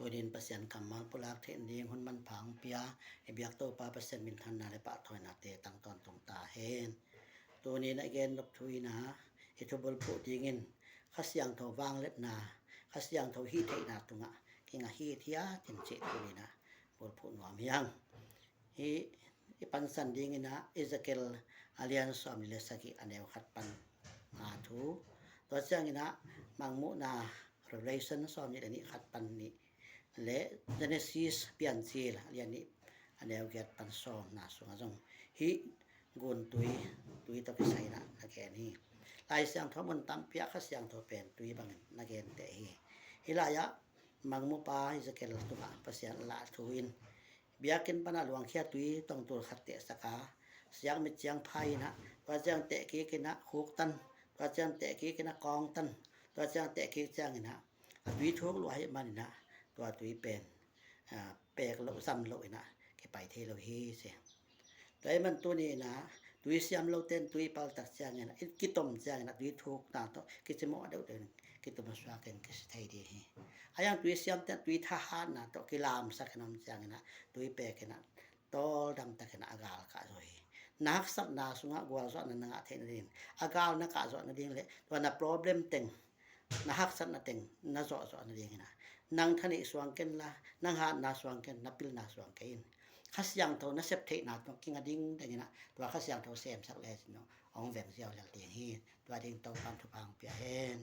ตัวดินประเสียนคำมันปุลักเทนดิงหุ่นมันผังเปียไอเบียกโตปาประเสียนมินทันนาและปะถอยนาเตตังตอนตรงตาเฮนตัวนี้นะเกนรบทุยนะอิทุบลผู้ดิงินขัสยังเทวางเล็ดนาขัสยังเทวฮีเทนาตุงะกิงะฮีเทียจินเจตัวนี้นะบลผู้หนวมยังฮีปันสันดิงินะอิสเกลอาเลียนสอมเลสกิอันเดวขัดปันมาทูตัวเจ้างินะมังมุนา relation สอมนี่อันนี้ขัดปันนี้และ Genesis เปลี่ยนซีละเรียนนี้อันเดียวเกิดปันสองนะสงจงฮิกุนตุยตะพิไสนะนะแกนี่ลายเสียงทบนตำเปียกเสียงทบเป็นตุยบังนะแกนแต่ฮิลายะมังมุปาฮิสเกลตุมาประเสียละทุวินเบียกินปนะหลวงเขียตุยต้องตัวขัดเตะสกาเสียงมิเจียงไพนะว่าเจียงเตะกีกินะฮูกตันว่าเจียงเตะกีกินะกองตันว่าเจียงเตะกีเจียงนะตุยทุกลอยมันนะตัวตุยเป็นแปลกโลซ้ำโลนะแกไปเทโลฮีเสียแต่มันตัวนี้นะตุยเสียมโลเต้นตุยเปาตักเสียงนะกิตมเสียงนะตุยทุกตาโตกิจมอเดเดินกิตมสวาเกนกิสไทยดีอายังตุยเสียมแต่ตุยทหารนะโตกิลามสักนำเสียงนะตุยแปลกนะตอดังตะกนะอากาลกะโยนักสับนาสุงะกวาซอนะงะเทนดินอากาลนะกะซอนะดิงเลยตัวนะ problem เต็งนะฮักสันนะเต็งนะซอนะดิงนะนางทนิสวงเกนละนางหานาสวงเกนนะปิลนาสวงเกนขัสยังโตนะเซปเทนะตกิงะดิงได้นะตัวขัสยังโตเซมสักแลสิเนาะองแวงเซียวแล้วเตียงฮีตัวดิงโตปันทุพังเปียเฮน